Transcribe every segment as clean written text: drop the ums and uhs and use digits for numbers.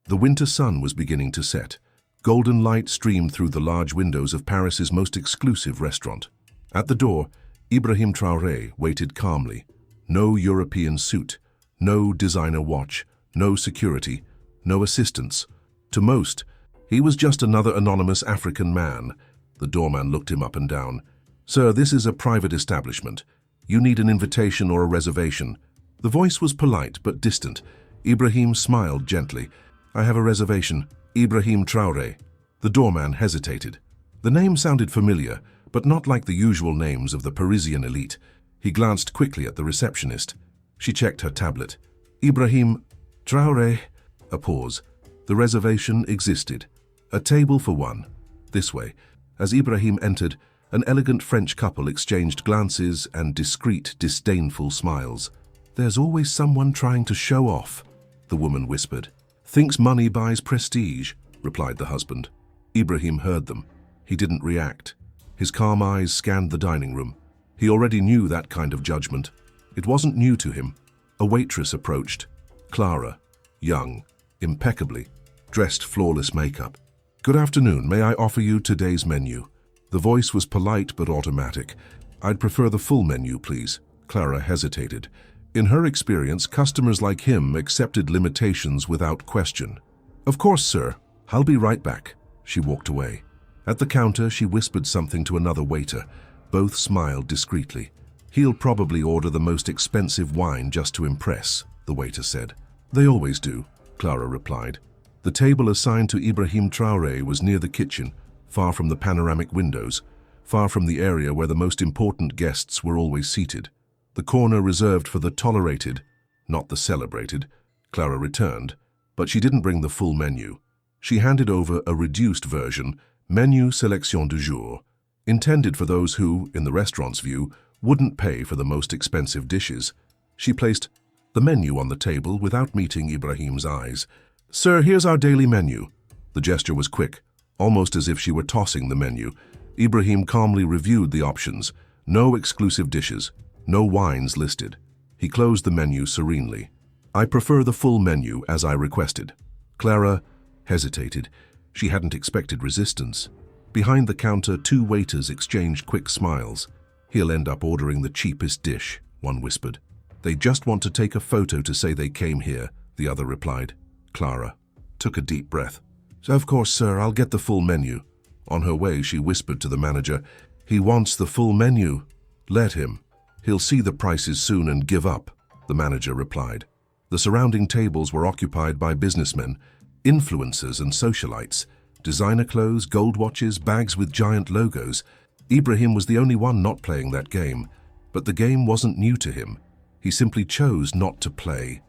The winter sun was beginning to set. Golden light streamed through the large windows of Paris's most exclusive restaurant. At the door, Ibrahim Traoré waited calmly. No European suit, no designer watch, no security, no assistance. To most, he was just another anonymous African man. The doorman looked him up and down. "Sir, this is a private establishment. You need an invitation or a reservation." The voice was polite but distant. Ibrahim smiled gently. "I have a reservation. Ibrahim Traoré." The doorman hesitated. The name sounded familiar, but not like the usual names of the Parisian elite. He glanced quickly at the receptionist. She checked her tablet. "Ibrahim Traoré." A pause. The reservation existed. A table for one. This way. As Ibrahim entered, an elegant French couple exchanged glances and discreet, disdainful smiles. "There's always someone trying to show off," the woman whispered. "Thinks money buys prestige," replied the husband. Ibrahim heard them. He didn't react. His calm eyes scanned the dining room. He already knew that kind of judgment. It wasn't new to him. A waitress approached. Clara, young, impeccably, dressed flawless makeup. "Good afternoon, may I offer you today's menu?" The voice was polite but automatic. "I'd prefer the full menu, please." Clara hesitated. In her experience, customers like him accepted limitations without question. "Of course, sir. I'll be right back." She walked away. At the counter, she whispered something to another waiter. Both smiled discreetly. "He'll probably order the most expensive wine just to impress," the waiter said. "They always do," Clara replied. The table assigned to Ibrahim Traoré was near the kitchen, far from the panoramic windows, far from the area where the most important guests were always seated. The corner reserved for the tolerated, not the celebrated. Clara returned, but she didn't bring the full menu. She handed over a reduced version, Menu Sélection du Jour, intended for those who, in the restaurant's view, wouldn't pay for the most expensive dishes. She placed the menu on the table without meeting Ibrahim's eyes. "Sir, here's our daily menu." The gesture was quick, almost as if she were tossing the menu. Ibrahim calmly reviewed the options. No exclusive dishes, no wines listed. He closed the menu serenely. "I prefer the full menu as I requested." Clara hesitated. She hadn't expected resistance. Behind the counter, two waiters exchanged quick smiles. "He'll end up ordering the cheapest dish," one whispered. "They just want to take a photo to say they came here," the other replied. Clara took a deep breath. "Of course, sir, I'll get the full menu." On her way, she whispered to the manager, "He wants the full menu." "Let him. He'll see the prices soon and give up," the manager replied. The surrounding tables were occupied by businessmen, influencers and socialites. Designer clothes, gold watches, bags with giant logos. Ibrahim was the only one not playing that game. But the game wasn't new to him. He simply chose not to play.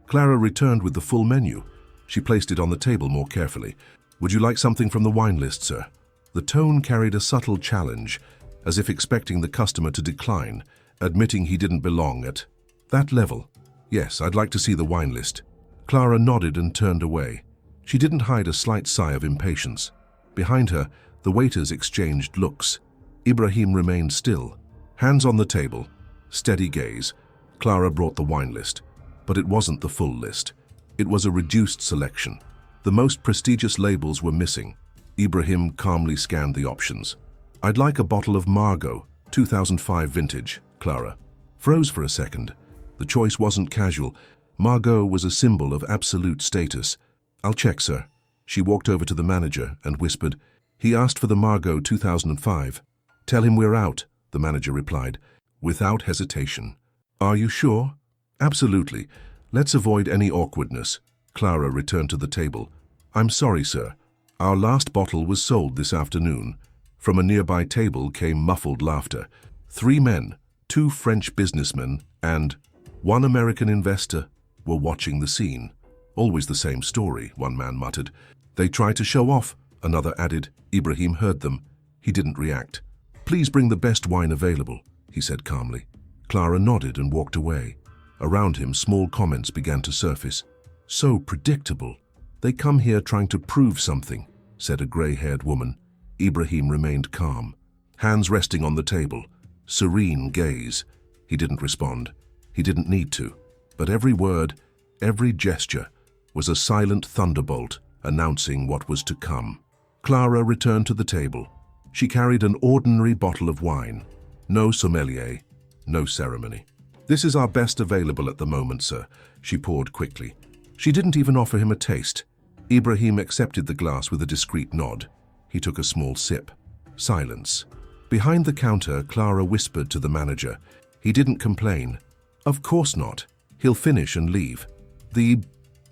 Clara returned with the full menu. She placed it on the table more carefully. "Would you like something from the wine list, sir?" The tone carried a subtle challenge, as if expecting the customer to decline, admitting he didn't belong at that level. "Yes, I'd like to see the wine list." Clara nodded and turned away. She didn't hide a slight sigh of impatience. Behind her, the waiters exchanged looks. Ibrahim remained still, hands on the table, steady gaze. Clara brought the wine list, but it wasn't the full list. It was a reduced selection. The most prestigious labels were missing. Ibrahim calmly scanned the options. "I'd like a bottle of Margaux, 2005 vintage," Clara froze for a second. The choice wasn't casual. Margaux was a symbol of absolute status. "I'll check, sir." She walked over to the manager and whispered, "He asked for the Margaux 2005. "Tell him we're out," the manager replied, without hesitation. "Are you sure?" "Absolutely. Let's avoid any awkwardness." Clara returned to the table. "I'm sorry, sir. Our last bottle was sold this afternoon." From a nearby table came muffled laughter. 3 men, 2 French businessmen, and 1 American investor were watching the scene. "Always the same story," one man muttered. "They try to show off," another added. Ibrahim heard them. He didn't react. "Please bring the best wine available," he said calmly. Clara nodded and walked away. Around him, small comments began to surface. "So predictable. They come here trying to prove something," said a gray-haired woman. Ibrahim remained calm, hands resting on the table, serene gaze. He didn't respond. He didn't need to. But every word, every gesture, was a silent thunderbolt announcing what was to come. Clara returned to the table. She carried an ordinary bottle of wine. No sommelier, no ceremony. "This is our best available at the moment, sir," she poured quickly. She didn't even offer him a taste. Ibrahim accepted the glass with a discreet nod. He took a small sip. Silence. Behind the counter, Clara whispered to the manager. He didn't complain. "Of course not. He'll finish and leave." "The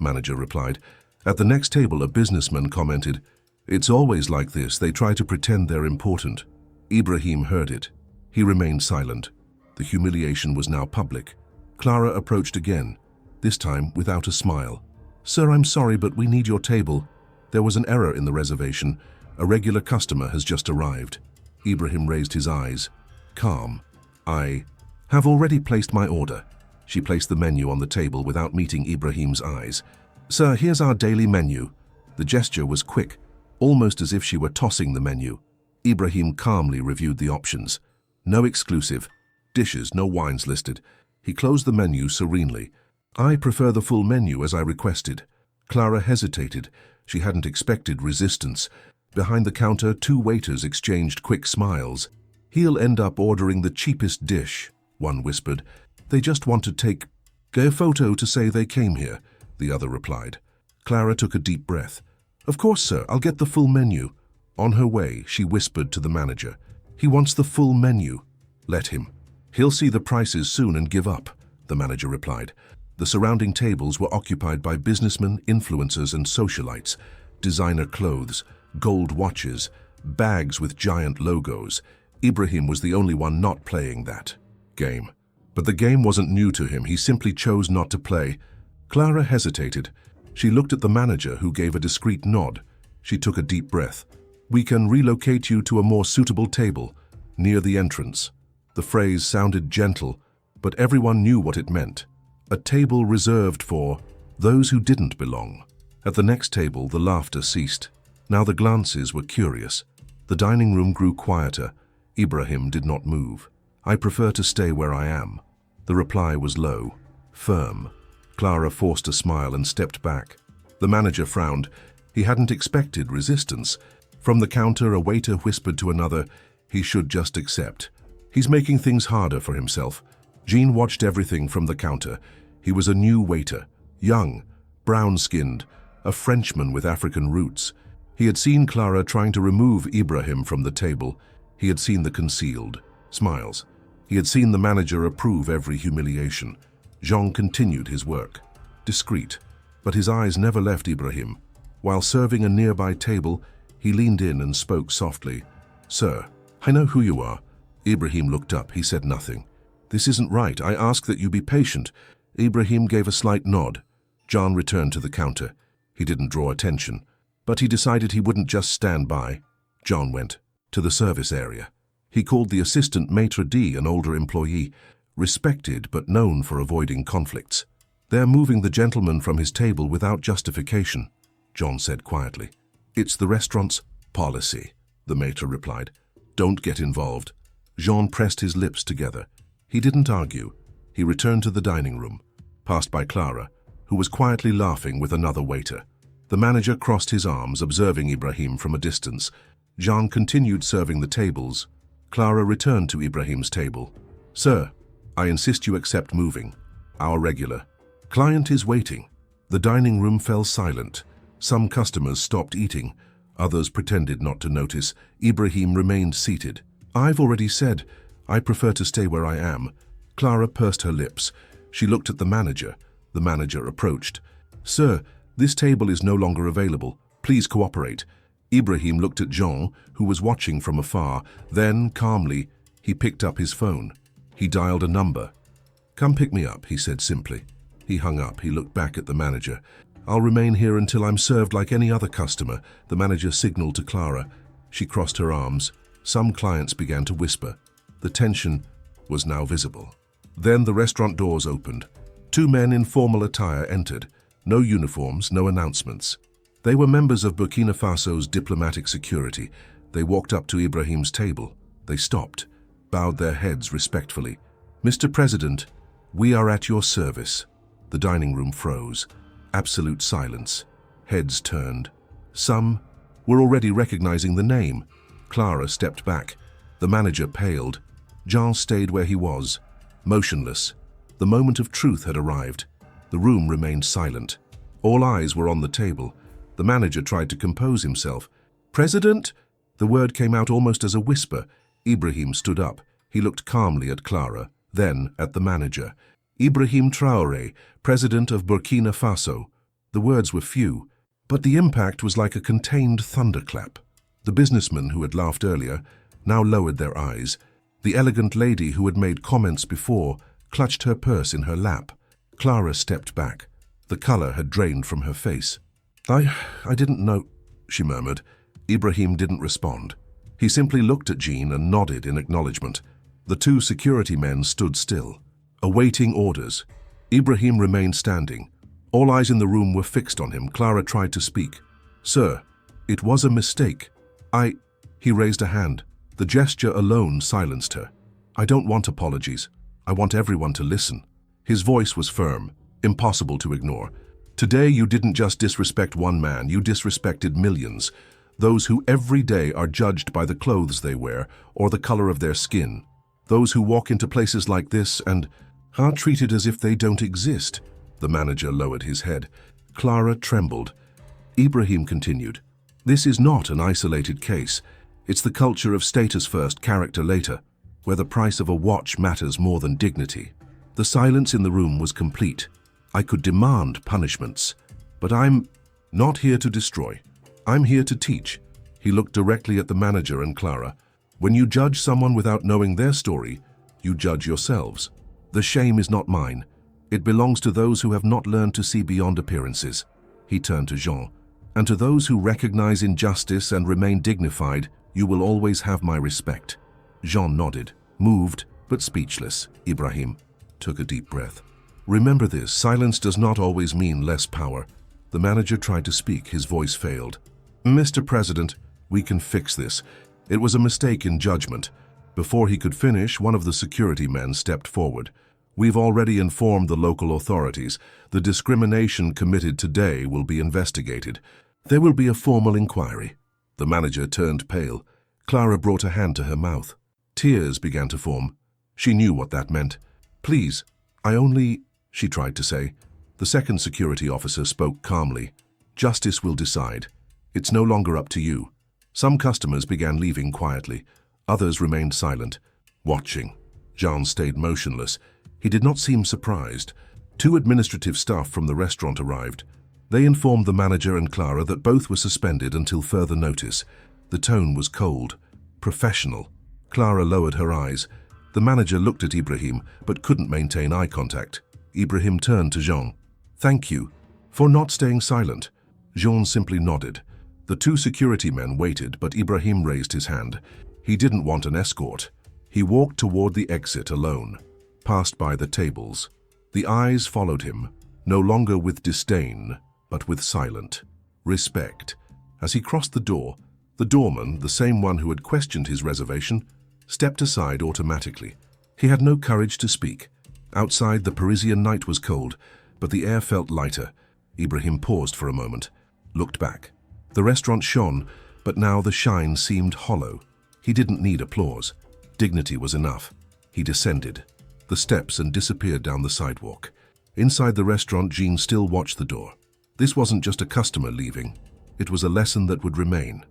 manager replied. At the next table, a businessman commented, "It's always like this. They try to pretend they're important." Ibrahim heard it. He remained silent. The humiliation was now public. Clara approached again, this time without a smile. "Sir, I'm sorry, but we need your table. There was an error in the reservation. A regular customer has just arrived." Ibrahim raised his eyes. Calm. "I have already placed my order." She placed the menu on the table without meeting Ibrahim's eyes. "Sir, here's our daily menu." The gesture was quick, almost as if she were tossing the menu. Ibrahim calmly reviewed the options. No exclusive. Dishes, no wines listed. He closed the menu serenely. "I prefer the full menu as I requested." Clara hesitated. She hadn't expected resistance. Behind the counter, two waiters exchanged quick smiles. "He'll end up ordering the cheapest dish," one whispered. "They just want to take a photo to say they came here," the other replied. Clara took a deep breath. "Of course, sir, I'll get the full menu." On her way, she whispered to the manager. "He wants the full menu." "Let him. He'll see the prices soon and give up," the manager replied. The surrounding tables were occupied by businessmen, influencers, and socialites. Designer clothes, gold watches, bags with giant logos. Ibrahim was the only one not playing that game. But the game wasn't new to him. He simply chose not to play. Clara hesitated. She looked at the manager, who gave a discreet nod. She took a deep breath. "We can relocate you to a more suitable table, near the entrance." The phrase sounded gentle, but everyone knew what it meant. A table reserved for those who didn't belong. At the next table, the laughter ceased. Now the glances were curious. The dining room grew quieter. Ibrahim did not move. "I prefer to stay where I am." The reply was low, firm. Clara forced a smile and stepped back. The manager frowned. He hadn't expected resistance. From the counter, a waiter whispered to another, he should just accept. He's making things harder for himself. Jean watched everything from the counter. He was a new waiter, young, brown-skinned, a Frenchman with African roots. He had seen Clara trying to remove Ibrahim from the table. He had seen the concealed smiles. He had seen the manager approve every humiliation. Jean continued his work, discreet, but his eyes never left Ibrahim. While serving a nearby table, he leaned in and spoke softly. "Sir, I know who you are." Ibrahim looked up. He said nothing. "This isn't right. I ask that you be patient." Ibrahim gave a slight nod. Jean returned to the counter. He didn't draw attention, but he decided he wouldn't just stand by. Jean went to the service area. He called the assistant maitre d', an older employee, respected but known for avoiding conflicts. "They're moving the gentleman from his table without justification," Jean said quietly. "It's the restaurant's policy," the maitre replied. "Don't get involved." Jean pressed his lips together. He didn't argue. He returned to the dining room, passed by Clara, who was quietly laughing with another waiter. The manager crossed his arms, observing Ibrahim from a distance. Jean continued serving the tables. Clara returned to Ibrahim's table. "Sir, I insist you accept moving. Our regular client is waiting." The dining room fell silent. Some customers stopped eating. Others pretended not to notice. Ibrahim remained seated. "I've already said, I prefer to stay where I am." Clara pursed her lips. She looked at the manager. The manager approached. "Sir, this table is no longer available. Please cooperate." Ibrahim looked at Jean, who was watching from afar. Then, calmly, he picked up his phone. He dialed a number. "Come pick me up," he said simply. He hung up. He looked back at the manager. "I'll remain here until I'm served like any other customer," the manager signaled to Clara. She crossed her arms. Some clients began to whisper. The tension was now visible. Then the restaurant doors opened. Two men in formal attire entered. No uniforms, no announcements. They were members of Burkina Faso's diplomatic security. They walked up to Ibrahim's table. They stopped, bowed their heads respectfully. "Mr. President, we are at your service." The dining room froze. Absolute silence. Heads turned. Some were already recognizing the name. Clara stepped back. The manager paled. Jean stayed where he was, motionless. The moment of truth had arrived. The room remained silent. All eyes were on the table. The manager tried to compose himself. "President?" The word came out almost as a whisper. Ibrahim stood up. He looked calmly at Clara, then at the manager. "Ibrahim Traoré, President of Burkina Faso." The words were few, but the impact was like a contained thunderclap. The businessmen who had laughed earlier now lowered their eyes. The elegant lady who had made comments before clutched her purse in her lap. Clara stepped back. The color had drained from her face. I didn't know," she murmured. Ibrahim didn't respond. He simply looked at Jean and nodded in acknowledgement. The two security men stood still, awaiting orders. Ibrahim remained standing. All eyes in the room were fixed on him. Clara tried to speak. "Sir, it was a mistake. He raised a hand. The gesture alone silenced her. "I don't want apologies. I want everyone to listen." His voice was firm, impossible to ignore. "Today you didn't just disrespect one man, you disrespected millions. Those who every day are judged by the clothes they wear or the color of their skin. Those who walk into places like this and are treated as if they don't exist." The manager lowered his head. Clara trembled. Ibrahim continued. "This is not an isolated case. It's the culture of status first, character later, where the price of a watch matters more than dignity." The silence in the room was complete. "I could demand punishments, but I'm not here to destroy. I'm here to teach." He looked directly at the manager and Clara. "When you judge someone without knowing their story, you judge yourselves. The shame is not mine. It belongs to those who have not learned to see beyond appearances." He turned to Jean. "And to those who recognize injustice and remain dignified, you will always have my respect." Jean nodded, moved but speechless. Ibrahim took a deep breath. "Remember this, silence does not always mean less power." The manager tried to speak, his voice failed. "Mr. President, we can fix this. It was a mistake in judgment." Before he could finish, one of the security men stepped forward. "We've already informed the local authorities. The discrimination committed today will be investigated. There will be a formal inquiry." The manager turned pale. Clara brought a hand to her mouth. Tears began to form. She knew what that meant. "Please, she tried to say. The second security officer spoke calmly. "Justice will decide. It's no longer up to you." Some customers began leaving quietly. Others remained silent, watching. Jean stayed motionless. He did not seem surprised. Two administrative staff from the restaurant arrived. They informed the manager and Clara that both were suspended until further notice. The tone was cold, professional. Clara lowered her eyes. The manager looked at Ibrahim, but couldn't maintain eye contact. Ibrahim turned to Jean. "Thank you for not staying silent." Jean simply nodded. The two security men waited, but Ibrahim raised his hand. He didn't want an escort. He walked toward the exit alone, passed by the tables. The eyes followed him, no longer with disdain, but with silent respect. As he crossed the door, the doorman, the same one who had questioned his reservation, stepped aside automatically. He had no courage to speak. Outside, the Parisian night was cold, but the air felt lighter. Ibrahim paused for a moment, looked back. The restaurant shone, but now the shine seemed hollow. He didn't need applause. Dignity was enough. He descended the steps and disappeared down the sidewalk. Inside the restaurant, Jean still watched the door. This wasn't just a customer leaving. It was a lesson that would remain.